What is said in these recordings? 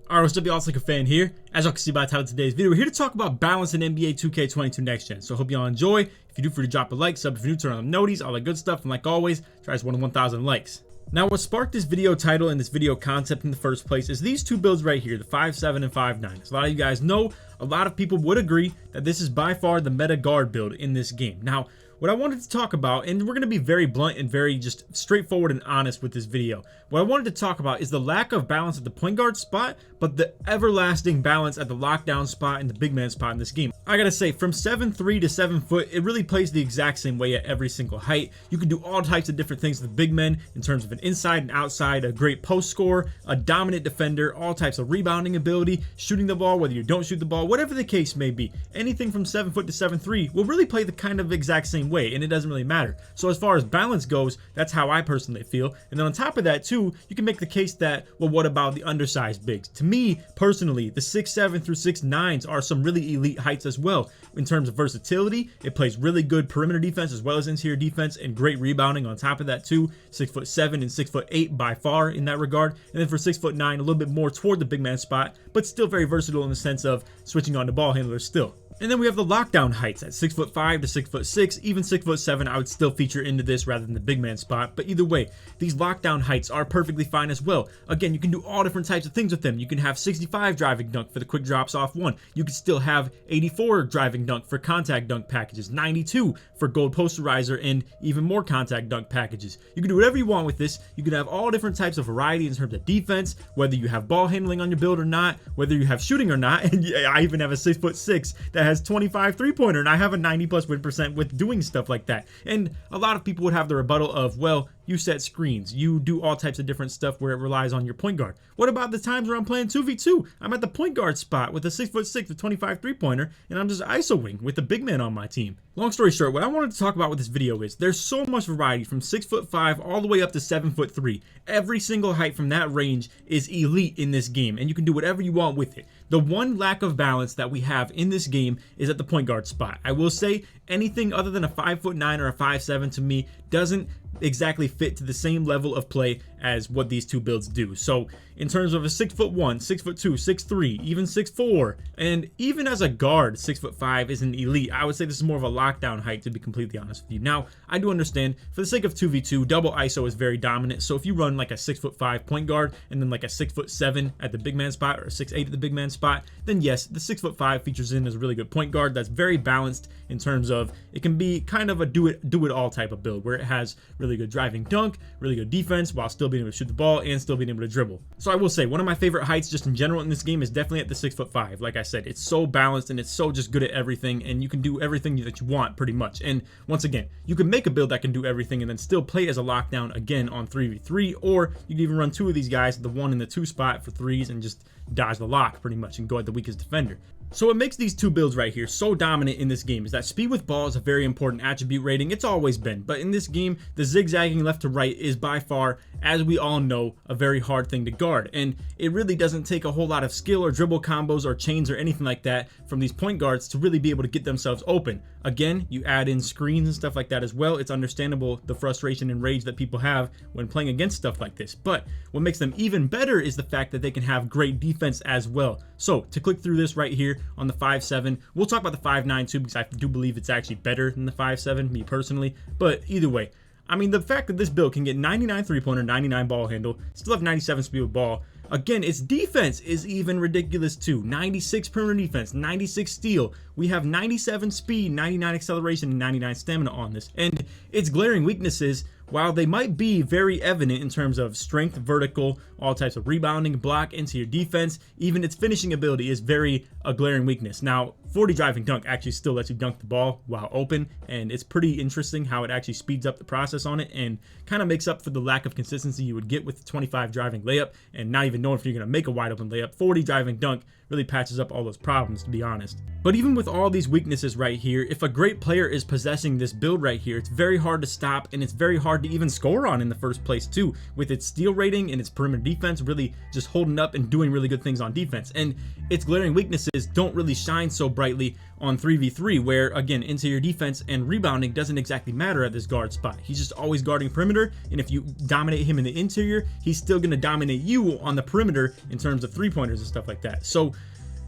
Alright, what's up y'all, it's LakerFan here. As y'all can see by the title of today's video, we're here to talk about balance in NBA 2K22 Next Gen. So I hope y'all enjoy. If you do, feel free to drop a like, sub if you're new, turn on the noties, all that good stuff, and like always, try to 1,000 likes. Now what sparked this video title and this video concept in the first place is these two builds right here, the 5.7 and 5.9. As a lot of you guys know, a lot of people would agree that this is by far the meta guard build in this game. Now, what I wanted to talk about, and we're going to be very blunt and very just straightforward and honest with this video. What I wanted to talk about is the lack of balance at the point guard spot, but the everlasting balance at the lockdown spot and the big man spot in this game. I gotta say, from 7'3" to 7 foot, it really plays the exact same way at every single height. You can do all types of different things with the big men in terms of an inside and outside, a great post scorer, a dominant defender, all types of rebounding ability, shooting the ball, whether you don't shoot the ball, whatever the case may be. Anything from 7 foot to 7'3" will really play the kind of exact same way, and it doesn't really matter. So as far as balance goes, that's how I personally feel. And then on top of that too, you can make the case that, well, what about the undersized bigs? To me personally, the 6'7" through 6'9s are some really elite heights as well. In terms of versatility, it plays really good perimeter defense as well as interior defense and great rebounding on top of that too. 6'7" and 6'8" by far in that regard. And then for 6'9", a little bit more toward the big man spot, but still very versatile in the sense of switching on to ball handlers still. And then we have the lockdown heights at 6'5" to 6'6", even 6'7". I would still feature into this rather than the big man spot. But either way, these lockdown heights are perfectly fine as well. Again, you can do all different types of things with them. You can have 65 driving dunk for the quick drops off one. You can still have 84 driving dunk for contact dunk packages, 92 for gold posterizer, and even more contact dunk packages. You can do whatever you want with this. You can have all different types of variety in terms of defense, whether you have ball handling on your build or not, whether you have shooting or not. And I even have a 6'6" that has 25 three-pointer, and I have a 90+ win percent with doing stuff like that. And a lot of people would have the rebuttal of, well, you set screens, you do all types of different stuff where it relies on your point guard. What about the times where I'm playing 2v2? I'm at the point guard spot with a 6'6" with 25 three-pointer, and I'm just iso-wing with the big man on my team. Long story short, what I wanted to talk about with this video is there's so much variety from 6'5" all the way up to 7'3". Every single height from that range is elite in this game, and you can do whatever you want with it. The one lack of balance that we have in this game is at the point guard spot. I will say anything other than a 5'9" or a 5'7" to me doesn't exactly fit to the same level of play as what these two builds do. So in terms of a 6'1", 6'2", 6'3", even 6'4", and even as a guard, 6'5" isn't elite. I would say this is more of a lockdown height, to be completely honest with you. Now, I do understand for the sake of 2v2, double ISO is very dominant. So if you run like a 6'5" point guard and then like a 6'7" at the big man spot or a 6'8" at the big man spot, then yes, the 6'5" features in as a really good point guard that's very balanced in terms of it can be kind of a do it all type of build where it has really good driving dunk, really good defense while still being able to shoot the ball and still being able to dribble. So I will say one of my favorite heights just in general in this game is definitely at the 6'5". Like I said, it's so balanced and it's so just good at everything, and you can do everything that you want pretty much. And once again, you can make a build that can do everything and then still play as a lockdown again on 3v3, or you can even run two of these guys, the 1 and the 2 spot for threes, and just dodge the lock pretty much and go at the weakest defender. So what makes these two builds right here so dominant in this game is that speed with ball is a very important attribute rating. It's always been, but in this game, the zigzagging left to right is by far, as we all know, a very hard thing to guard. And it really doesn't take a whole lot of skill or dribble combos or chains or anything like that from these point guards to really be able to get themselves open. Again, you add in screens and stuff like that as well. It's understandable the frustration and rage that people have when playing against stuff like this. But what makes them even better is the fact that they can have great defense as well. So to click through this right here on the 5'7", we'll talk about the 5'9" too, because I do believe it's actually better than the 5'7", me personally. But either way, I mean, the fact that this build can get 99 three-pointer, 99 ball handle, still have 97 speed with ball. Again, its defense is even ridiculous too. 96 perimeter defense, 96 steal. We have 97 speed, 99 acceleration, and 99 stamina on this. And its glaring weaknesses, while they might be very evident in terms of strength, vertical, all types of rebounding, block, into your defense, even its finishing ability is very a glaring weakness. Now, 40 driving dunk actually still lets you dunk the ball while open, and it's pretty interesting how it actually speeds up the process on it and kind of makes up for the lack of consistency you would get with 25 driving layup and not even knowing if you're going to make a wide open layup. 40 driving dunk really patches up all those problems, to be honest. But even with all these weaknesses right here, if a great player is possessing this build right here, it's very hard to stop, and it's very hard to even score on in the first place too, with its steal rating and its perimeter defense, really just holding up and doing really good things on defense. And its glaring weaknesses don't really shine so brightly on 3v3, where again, interior defense and rebounding doesn't exactly matter at this guard spot. He's just always guarding perimeter, and if you dominate him in the interior, he's still going to dominate you on the perimeter in terms of three-pointers and stuff like that. So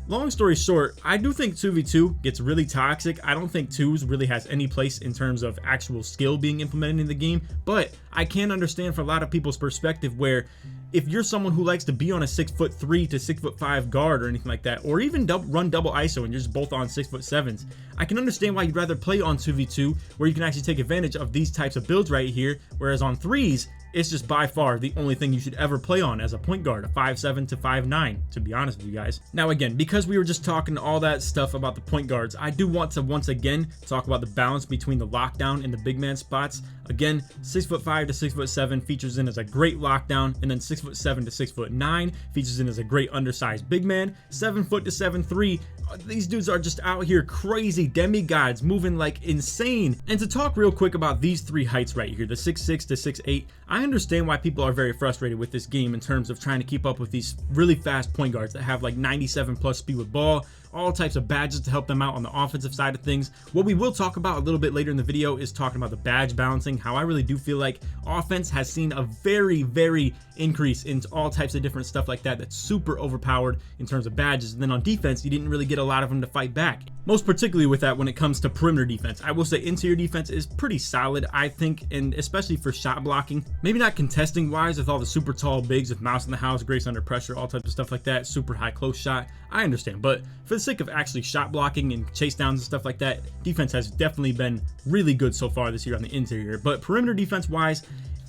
long story short, I do think 2v2 gets really toxic. I don't think 2s really has any place in terms of actual skill being implemented in the game, but I can understand from a lot of people's perspective where if you're someone who likes to be on a 6'3" to 6'5" guard or anything like that, or even run double ISO and you're just both on 6'7s, I can understand why you'd rather play on 2v2, where you can actually take advantage of these types of builds right here, whereas on 3s, it's just by far the only thing you should ever play on as a point guard, a 5'7" to 5'9", to be honest with you guys. Now again, because we were just talking all that stuff about the point guards, I do want to once again talk about the balance between the lockdown and the big man spots. Again, 6'5" to 6'7" features in as a great lockdown, and then 6'7" to 6'9" features in as a great undersized big man. 7' to 7'3", these dudes are just out here crazy demigods, moving like insane. And to talk real quick about these three heights right here, the 6'6" to 6'8", I understand why people are very frustrated with this game in terms of trying to keep up with these really fast point guards that have like 97 plus speed with ball, all types of badges to help them out on the offensive side of things. What we will talk about a little bit later in the video is talking about the badge balancing, how I really do feel like offense has seen a very increase in all types of different stuff like that that's super overpowered in terms of badges. And then on defense, you didn't really get a lot of them to fight back, most particularly with that when it comes to perimeter defense. I will say interior defense is pretty solid, I think, and especially for shot blocking. Maybe not contesting wise with all the super tall bigs with mouse in the house, grace under pressure, all types of stuff like that, super high close shot, I understand. But for the sake of actually shot blocking and chase downs and stuff like that, defense has definitely been really good so far this year on the interior. But perimeter defense wise,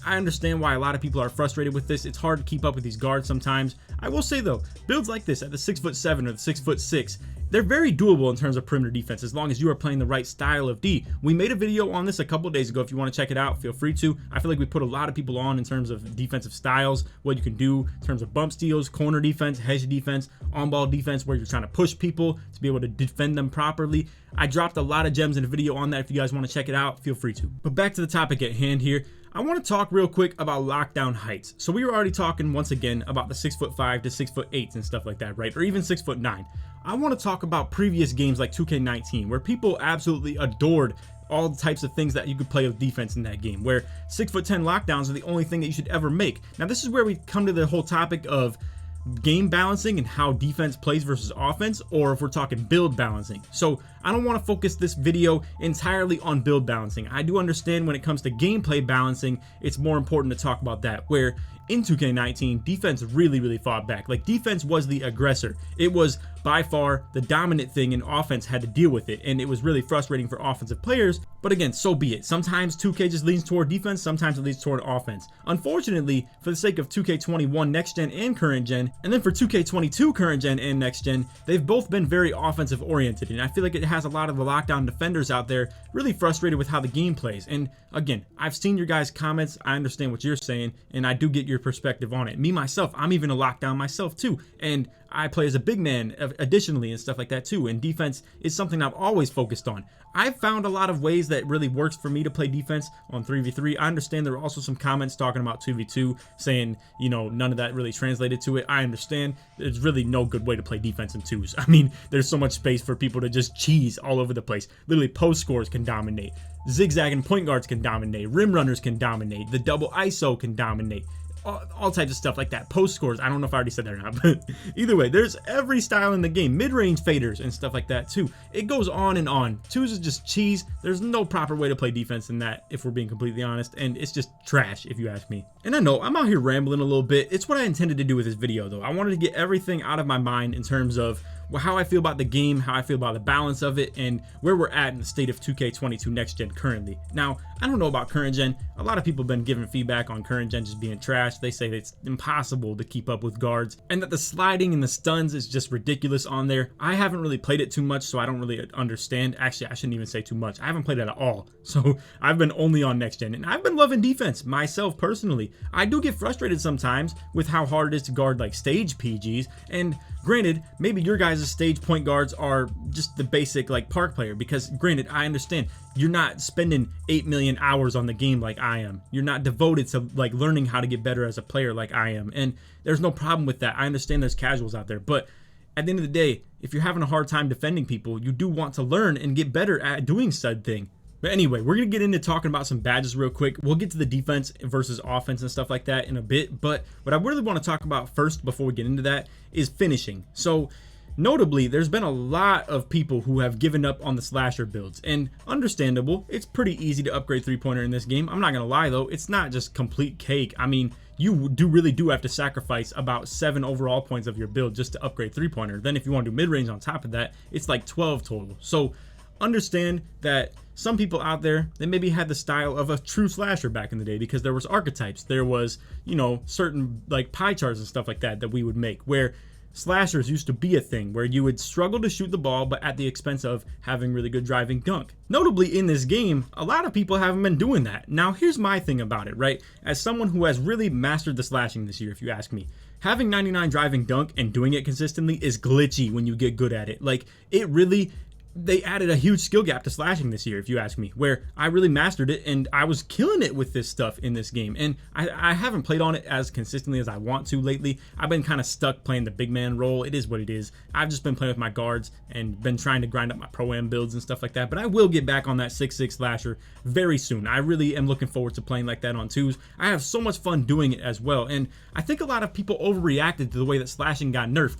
I understand why a lot of people are frustrated with this. It's hard to keep up with these guards sometimes. I will say though, builds like this at the 6'7" or the 6'6", they're very doable in terms of perimeter defense as long as you are playing the right style of D. We made a video on this a couple days ago. If you want to check it out, feel free to. I feel like we put a lot of people on in terms of defensive styles, what you can do in terms of bump steals, corner defense, hedge defense, on-ball defense, where you're trying to push people to be able to defend them properly. I dropped a lot of gems in a video on that. If you guys want to check it out, feel free to. But back to the topic at hand here. I want to talk real quick about lockdown heights. So we were already talking once again about the 6'5" to 6'8" and stuff like that, right? Or even 6'9". I want to talk about previous games like 2K19, where people absolutely adored all the types of things that you could play with defense in that game, where 6'10" lockdowns are the only thing that you should ever make. Now this is where we come to the whole topic of game balancing and how defense plays versus offense, or if we're talking build balancing. So I don't want to focus this video entirely on build balancing. I do understand when it comes to gameplay balancing, it's more important to talk about that, where in 2K19, defense really fought back. Like, defense was the aggressor. It was by far the dominant thing, and offense had to deal with it, and it was really frustrating for offensive players. But again, so be it. Sometimes 2K just leans toward defense, sometimes it leans toward offense. Unfortunately, for the sake of 2K21 next gen and current gen, and then for 2K22 current gen and next gen, they've both been very offensive oriented, and I feel like it has a lot of the lockdown defenders out there really frustrated with how the game plays. And again, I've seen your guys' comments, I understand what you're saying, and I do get your perspective on it. Me myself, I'm even a lockdown myself too, and I play as a big man additionally and stuff like that too, and defense is something I've always focused on. I've found a lot of ways that really works for me to play defense on 3v3. I understand there were also some comments talking about 2v2 saying, you know, none of that really translated to it. I understand there's really no good way to play defense in 2s. I mean, there's so much space for people to just cheese all over the place. Literally post scores can dominate, zigzagging point guards can dominate, rim runners can dominate, the double ISO can dominate. All types of stuff like that. Post scores, I don't know if I already said that or not, but either way, there's every style in the game. Mid-range faders and stuff like that too. It goes on and on. 2s is just cheese. There's no proper way to play defense than that, if we're being completely honest, and it's just trash if you ask me. And I know I'm out here rambling a little bit. It's what I intended to do with this video though. I wanted to get everything out of my mind in terms of how I feel about the game, how I feel about the balance of it, and where we're at in the state of 2K22 next gen currently. Now, I don't know about current gen. A lot of people have been giving feedback on current gen just being trash. They say that it's impossible to keep up with guards, and that the sliding and the stuns is just ridiculous on there. I haven't really played it too much, so I don't really understand. Actually, I shouldn't even say too much. I haven't played it at all, so I've been only on next gen, and I've been loving defense myself personally. I do get frustrated sometimes with how hard it is to guard like stage PGs, and granted, maybe your guys' as a stage, point guards are just the basic like park player, because granted, I understand you're not spending 8 million hours on the game like I am. You're not devoted to like learning how to get better as a player like I am. And there's no problem with that. I understand there's casuals out there, but at the end of the day, if you're having a hard time defending people, you do want to learn and get better at doing said thing. But anyway, we're going to get into talking about some badges real quick. We'll get to the defense versus offense and stuff like that in a bit. But what I really want to talk about first before we get into that is finishing. So notably, there's been a lot of people who have given up on the slasher builds, and understandable. It's pretty easy to upgrade three-pointer in this game. I'm not going to lie though, it's not just complete cake. I mean, you really do have to sacrifice about 7 overall points of your build just to upgrade three-pointer. Then if you want to do mid-range on top of that, it's like 12 total. So understand that some people out there, they maybe had the style of a true slasher back in the day, because there was archetypes, there was, you know, certain like pie charts and stuff like that that we would make, where slashers used to be a thing where you would struggle to shoot the ball, but at the expense of having really good driving dunk. Notably in this game, a lot of people haven't been doing that. Now here's my thing about it, right? As someone who has really mastered the slashing this year, if you ask me, having 99 driving dunk and doing it consistently is glitchy when you get good at it. Like, it really, they added a huge skill gap to slashing this year, if you ask me, where I really mastered it and I was killing it with this stuff in this game. And I haven't played on it as consistently as I want to lately. I've been kind of stuck playing the big man role. It is what it is. I've just been playing with my guards and been trying to grind up my pro-am builds and stuff like that. But I will get back on that 6'6 slasher very soon. I really am looking forward to playing like that on twos. I have so much fun doing it as well. And I think a lot of people overreacted to the way that slashing got nerfed.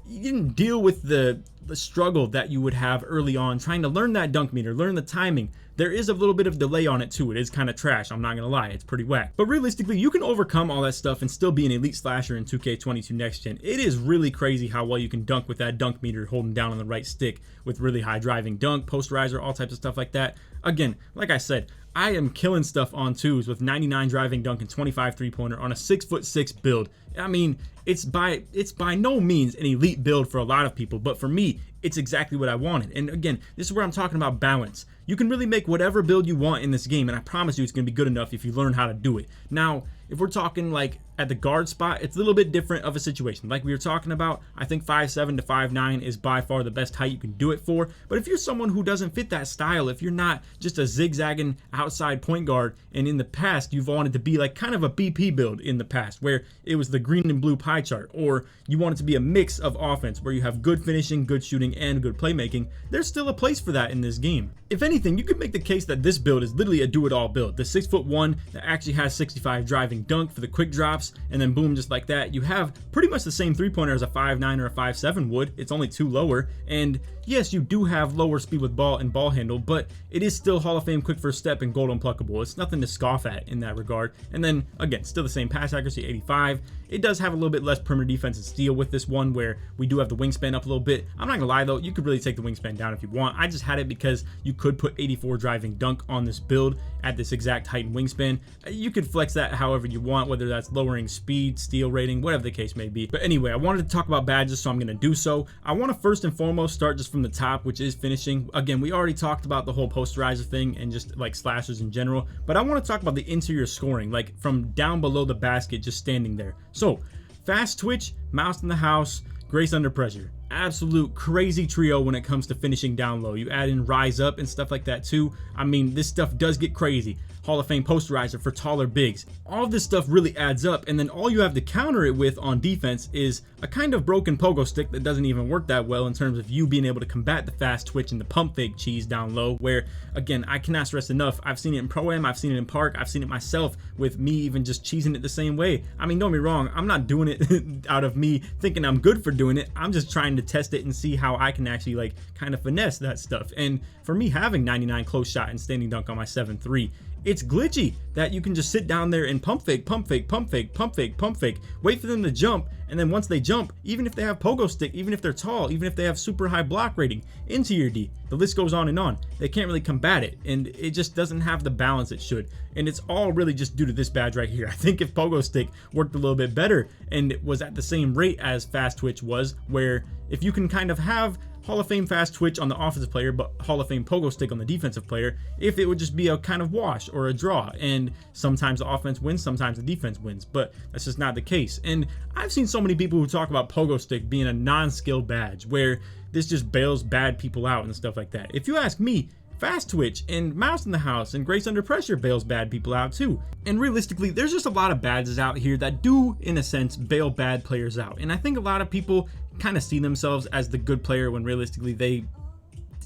You didn't deal with the struggle that you would have early on trying to learn that dunk meter, learn the timing. There is a little bit of delay on it too. It is kind of trash, I'm not gonna lie, it's pretty whack. But realistically, you can overcome all that stuff and still be an elite slasher in 2K22 Next Gen. It is really crazy how well you can dunk with that dunk meter holding down on the right stick with really high driving dunk, posterizer, all types of stuff like that. Again, like I said, I am killing stuff on twos with 99 driving dunk and 25 three-pointer on a 6'6" build. I mean, it's by no means an elite build for a lot of people, but for me, it's exactly what I wanted. And again, this is where I'm talking about balance. You can really make whatever build you want in this game, and I promise you it's going to be good enough if you learn how to do it. Now, if we're talking like at the guard spot, it's a little bit different of a situation. Like we were talking about, I think 5'7" to 5'9" is by far the best height you can do it for. But if you're someone who doesn't fit that style, if you're not just a zigzagging outside point guard, and in the past you've wanted to be like kind of a BP build in the past where it was the green and blue pie chart, or you want it to be a mix of offense where you have good finishing, good shooting, and good playmaking, there's still a place for that in this game. If anything, you could make the case that this build is literally a do-it-all build. The 6'1" that actually has 65 driving dunk for the quick drops, and then boom, just like that, you have pretty much the same three-pointer as a 5'9" or a 5'7" would. It's only 2 lower, and yes, you do have lower speed with ball and ball handle, but it is still Hall of Fame quick first step and gold unpluckable. It's nothing to scoff at in that regard. And then again, still the same pass accuracy, 85. It does have a little bit less perimeter defense and steal with this one, where we do have the wingspan up a little bit. I'm not gonna lie though, you could really take the wingspan down if you want. I just had it because you could put 84 driving dunk on this build at this exact height and wingspan. You could flex that however you want, whether that's lowering speed, steal rating, whatever the case may be. But anyway, I wanted to talk about badges, so I'm gonna do so. I want to first and foremost start just from the top, which is finishing. Again, we already talked about the whole posterizer thing and just like slashers in general, but I want to talk about the interior scoring, like from down below the basket, just standing there. So fast twitch, mouse in the house, grace under pressure. Absolute crazy trio when it comes to finishing down low. You add in rise up and stuff like that too. I mean, this stuff does get crazy. Hall of Fame posterizer for taller bigs. All of this stuff really adds up, and then all you have to counter it with on defense is a kind of broken pogo stick that doesn't even work that well in terms of you being able to combat the fast twitch and the pump fake cheese down low, where again, I cannot stress enough, I've seen it in Pro-Am, I've seen it in Park, I've seen it myself with me even just cheesing it the same way. I mean, don't get me wrong, I'm not doing it out of me thinking I'm good for doing it. I'm just trying to test it and see how I can actually like kind of finesse that stuff. And for me, having 99 close shot and standing dunk on my 7'3", it's glitchy that you can just sit down there and pump fake, pump fake, pump fake, pump fake, pump fake, wait for them to jump, and then once they jump, even if they have pogo stick, even if they're tall, even if they have super high block rating, into your D, the list goes on and on. They can't really combat it, and it just doesn't have the balance it should. And it's all really just due to this badge right here. I think if pogo stick worked a little bit better and it was at the same rate as fast twitch was, where if you can kind of have Hall of Fame fast twitch on the offensive player, but Hall of Fame pogo stick on the defensive player, if it would just be a kind of wash or a draw. And sometimes the offense wins, sometimes the defense wins, but that's just not the case. And I've seen so many people who talk about pogo stick being a non-skill badge, where this just bails bad people out and stuff like that. If you ask me, fast twitch and mouse in the house and grace under pressure bails bad people out too. And realistically, there's just a lot of badges out here that do, in a sense, bail bad players out. And I think a lot of people kind of see themselves as the good player when realistically they,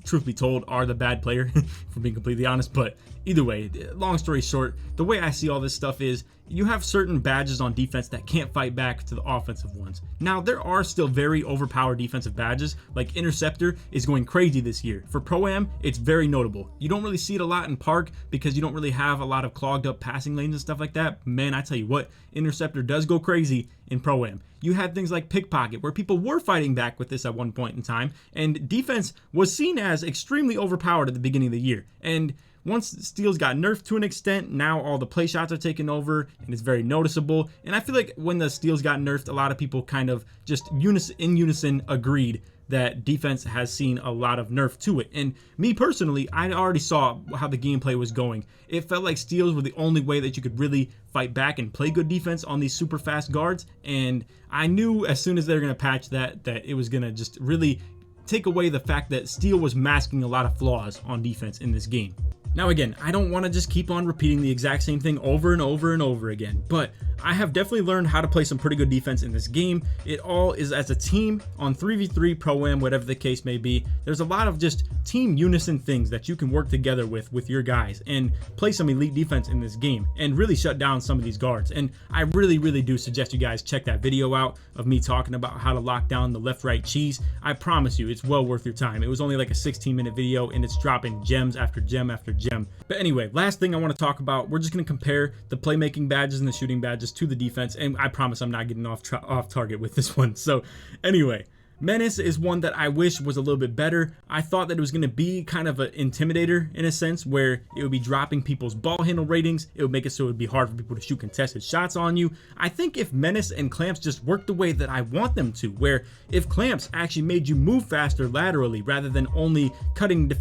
truth be told, are the bad player, for being completely honest. But either way, long story short, the way I see all this stuff is you have certain badges on defense that can't fight back to the offensive ones. Now, there are still very overpowered defensive badges, like Interceptor is going crazy this year. For Pro-Am, it's very notable. You don't really see it a lot in Park because you don't really have a lot of clogged up passing lanes and stuff like that. Man, I tell you what, Interceptor does go crazy in Pro-Am. You had things like Pickpocket, where people were fighting back with this at one point in time, and defense was seen as extremely overpowered at the beginning of the year. And once steals got nerfed to an extent, now all the play shots are taken over and it's very noticeable. And I feel like when the steals got nerfed, a lot of people kind of just in unison agreed that defense has seen a lot of nerf to it. And me personally, I already saw how the gameplay was going. It felt like steals were the only way that you could really fight back and play good defense on these super fast guards. And I knew as soon as they're going to patch that it was going to just really take away the fact that steal was masking a lot of flaws on defense in this game. Now again, I don't want to just keep on repeating the exact same thing over and over and over again, but I have definitely learned how to play some pretty good defense in this game. It all is as a team on 3v3, Pro-Am, whatever the case may be. There's a lot of just team unison things that you can work together with your guys and play some elite defense in this game and really shut down some of these guards. And I really do suggest you guys check that video out of me talking about how to lock down the left-right cheese. I promise you, it's well worth your time. It was only like a 16-minute video and it's dropping gems after gem after gem. But anyway, last thing I want to talk about, we're just going to compare the playmaking badges and the shooting badges to the defense, and I promise I'm not getting off target with this one. So anyway, Menace is one that I wish was a little bit better. I thought that it was going to be kind of an intimidator in a sense, where it would be dropping people's ball handle ratings. It would make it so it would be hard for people to shoot contested shots on you. I think if Menace and Clamps just worked the way that I want them to, where if Clamps actually made you move faster laterally rather than only cutting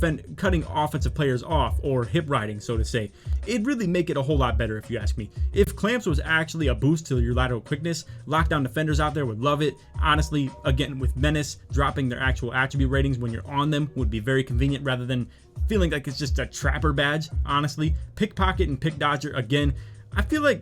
offensive players off or hip riding, so to say, it'd really make it a whole lot better if you ask me. If Clamps was actually a boost to your lateral quickness, lockdown defenders out there would love it. Honestly, again, with Menace, dropping their actual attribute ratings when you're on them would be very convenient rather than feeling like it's just a trapper badge, honestly. Pickpocket and Pick Dodger, again, I feel like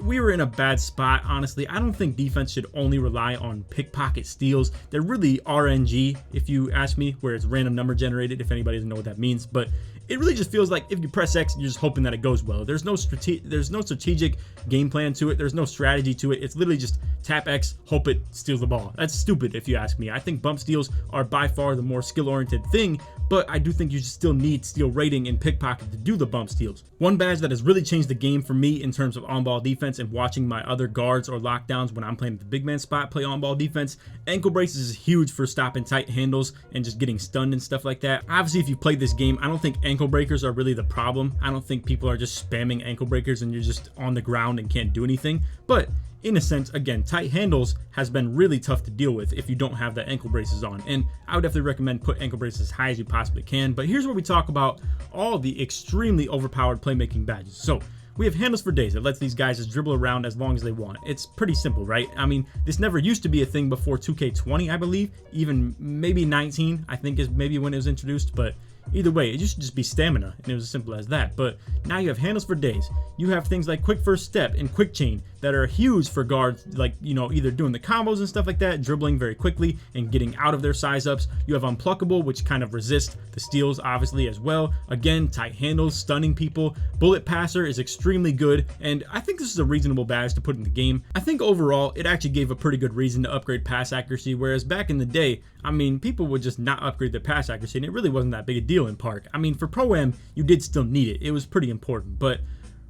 we were in a bad spot, honestly. I don't think defense should only rely on pickpocket steals. They're really RNG, if you ask me, where it's random number generated, if anybody doesn't know what that means. But it really just feels like if you press X, you're just hoping that it goes well. There's no strategic game plan to it. There's no strategy to it. It's literally just tap X, hope it steals the ball. That's stupid if you ask me. I think bump steals are by far the more skill-oriented thing, but I do think you still need steal rating and pickpocket to do the bump steals. One badge that has really changed the game for me in terms of on-ball defense and watching my other guards or lockdowns when I'm playing the big man spot play on-ball defense, ankle braces is huge for stopping tight handles and just getting stunned and stuff like that. Obviously, if you played this game, I don't think ankle breakers are really the problem. I don't think people are just spamming ankle breakers and you're just on the ground and can't do anything. But in a sense, again, tight handles has been really tough to deal with if you don't have the ankle braces on. And I would definitely recommend put ankle braces as high as you possibly can. But here's where we talk about all the extremely overpowered playmaking badges. So we have handles for days that lets these guys just dribble around as long as they want. It's pretty simple, right? I mean, this never used to be a thing before 2K20, I believe. Even maybe 19, I think is maybe when it was introduced. But either way, it used to just be stamina, and it was as simple as that. But now you have handles for days. You have things like quick first step and quick chain that are huge for guards, like, you know, either doing the combos and stuff like that, dribbling very quickly and getting out of their size ups. You have unpluckable, which kind of resist the steals, obviously, as well. Again, tight handles, stunning people. Bullet passer is extremely good, and I think this is a reasonable badge to put in the game. I think overall, it actually gave a pretty good reason to upgrade pass accuracy, whereas back in the day, I mean, people would just not upgrade their pass accuracy, and it really wasn't that big a deal in Park. I mean, for Pro-Am, you did still need it. It was pretty important, but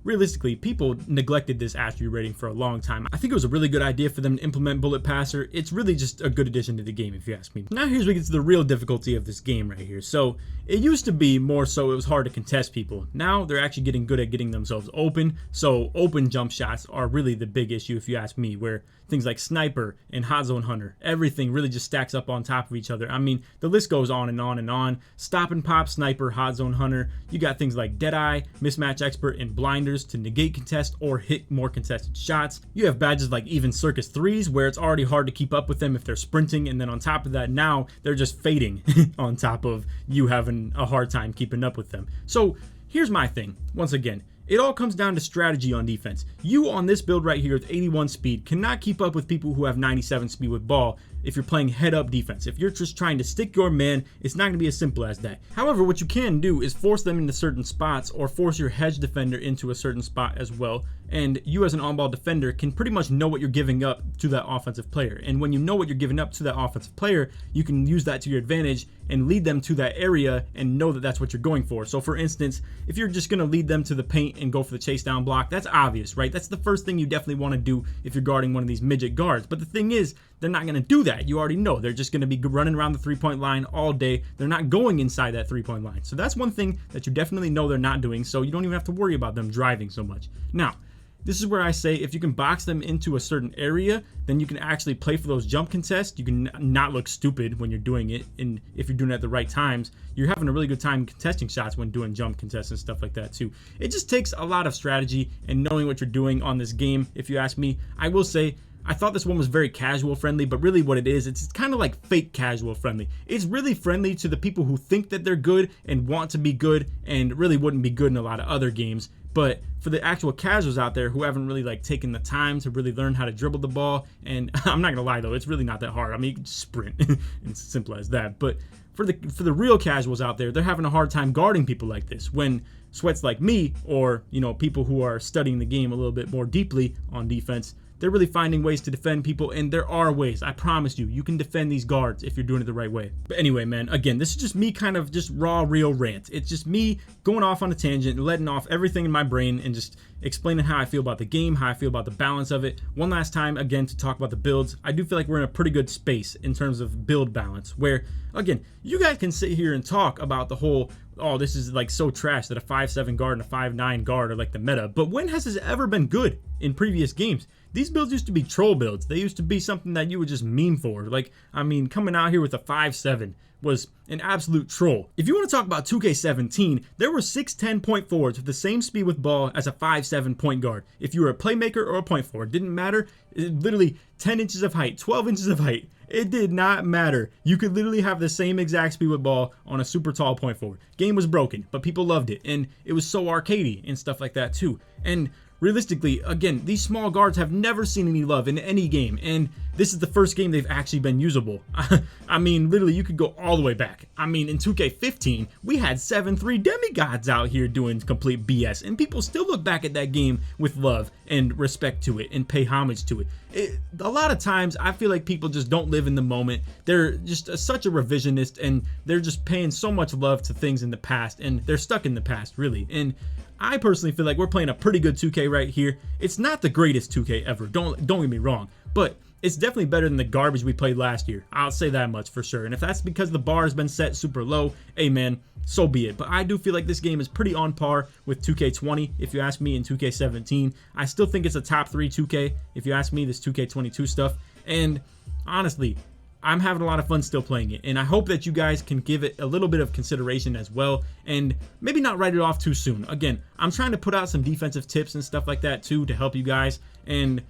realistically, people neglected this attribute rating for a long time. I think it was a really good idea for them to implement Bullet Passer. It's really just a good addition to the game, if you ask me. Now here's where we get to the real difficulty of this game right here. So it used to be more so it was hard to contest people. Now they're actually getting good at getting themselves open. So open jump shots are really the big issue, if you ask me, where things like Sniper and Hot Zone Hunter, everything really just stacks up on top of each other. I mean, the list goes on and on and on. Stop and Pop, Sniper, Hot Zone Hunter. You got things like Deadeye, Mismatch Expert, and Blinders to negate contest or hit more contested shots. You have badges like even Circus 3s, where it's already hard to keep up with them if they're sprinting, and then on top of that, now they're just fading on top of you having a hard time keeping up with them. So here's my thing. Once again, it all comes down to strategy on defense. You on this build right here with 81 speed cannot keep up with people who have 97 speed with ball if you're playing head up defense. If you're just trying to stick your man, it's not going to be as simple as that. However, what you can do is force them into certain spots or force your hedge defender into a certain spot as well. And you as an on-ball defender can pretty much know what you're giving up to that offensive player. And when you know what you're giving up to that offensive player, you can use that to your advantage and lead them to that area and know that that's what you're going for. So for instance, if you're just going to lead them to the paint and go for the chase down block, that's obvious, right? That's the first thing you definitely want to do if you're guarding one of these midget guards. But the thing is, they're not going to do that. You already know. They're just going to be running around the three-point line all day. They're not going inside that three-point line. So that's one thing that you definitely know they're not doing, so you don't even have to worry about them driving so much. Now, this is where I say if you can box them into a certain area, then you can actually play for those jump contests. You can not look stupid when you're doing it, and if you're doing it at the right times, you're having a really good time contesting shots when doing jump contests and stuff like that too. It just takes a lot of strategy and knowing what you're doing on this game, if you ask me. I will say, I thought this one was very casual friendly, but really what it is, it's kind of like fake casual friendly. It's really friendly to the people who think that they're good and want to be good and really wouldn't be good in a lot of other games. But for the actual casuals out there who haven't really taken the time to really learn how to dribble the ball, and I'm not gonna lie though, it's really not that hard. I mean, you can just sprint. It's as simple as that. But for the real casuals out there, they're having a hard time guarding people like this. When sweats like me, or people who are studying the game a little bit more deeply on defense, they're really finding ways to defend people, and there are ways. I promise you, you can defend these guards if you're doing it the right way. But anyway, man, again, this is just me kind of just raw, real rant. It's just me going off on a tangent and letting off everything in my brain and just explaining how I feel about the game, how I feel about the balance of it. One last time, again, to talk about the builds. I do feel like we're in a pretty good space in terms of build balance, where, again, you guys can sit here and talk about the whole, oh, this is so trash that a 5'7 guard and a 5'9 guard are the meta. But when has this ever been good in previous games? These builds used to be troll builds. They used to be something that you would just meme for. I mean, coming out here with a 5'7 was an absolute troll. If you want to talk about 2K17, there were 6'10 point forwards with the same speed with ball as a 5'7 point guard. If you were a playmaker or a point forward, didn't matter. Literally 10 inches of height, 12 inches of height. It did not matter. You could literally have the same exact speed with ball on a super tall point forward. Game was broken, but people loved it, and it was so arcadey and stuff like that too. And realistically, again, these small guards have never seen any love in any game, and this is the first game they've actually been usable. I mean, literally, you could go all the way back. I mean, in 2K15, we had 7-3 demigods out here doing complete BS, and people still look back at that game with love and respect to it and pay homage to it. A lot of times, I feel like people just don't live in the moment. They're just such a revisionist, and they're just paying so much love to things in the past, and they're stuck in the past, really. And I personally feel like we're playing a pretty good 2K right here. It's not the greatest 2K ever, don't get me wrong, but it's definitely better than the garbage we played last year. I'll say that much for sure. And if that's because the bar has been set super low, hey man, so be it. But I do feel like this game is pretty on par with 2K20, if you ask me, in 2K17. I still think it's a top 3 2K, if you ask me, this 2K22 stuff. And honestly, I'm having a lot of fun still playing it, and I hope that you guys can give it a little bit of consideration as well, and maybe not write it off too soon. Again, I'm trying to put out some defensive tips and stuff like that too to help you guys, and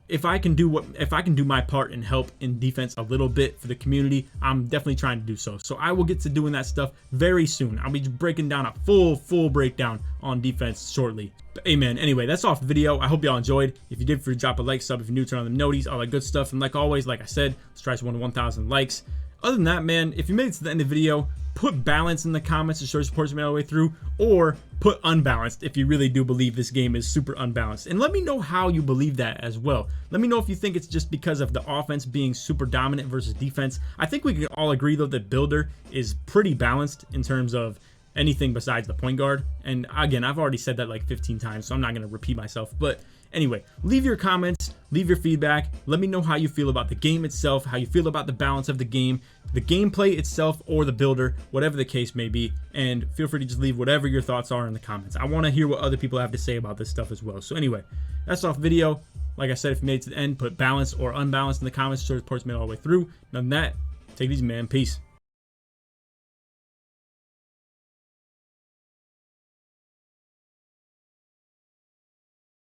if I can do my part and help in defense a little bit for the community, I'm definitely trying to do so. So I will get to doing that stuff very soon. I'll be breaking down a full breakdown on defense shortly. But hey man, anyway, that's all for the video. I hope y'all enjoyed. If you did, drop a like, sub if you're new, turn on the noties, all that good stuff. And like always, like I said, let's try to 1,000 likes. Other than that, man, if you made it to the end of the video, put balance in the comments to show your support me all the way through, or put unbalanced if you really do believe this game is super unbalanced. And let me know how you believe that as well. Let me know if you think it's just because of the offense being super dominant versus defense. I think we can all agree though that Builder is pretty balanced in terms of anything besides the point guard. And again, I've already said that like 15 times, so I'm not going to repeat myself. But anyway, leave your comments, leave your feedback. Let me know how you feel about the game itself, how you feel about the balance of the game, the gameplay itself, or the builder, whatever the case may be. And feel free to just leave whatever your thoughts are in the comments. I want to hear what other people have to say about this stuff as well. So anyway, that's off video. Like I said, if you made it to the end, put balanced or unbalanced in the comments so the support's made all the way through. Other than that, take it easy, man. Peace.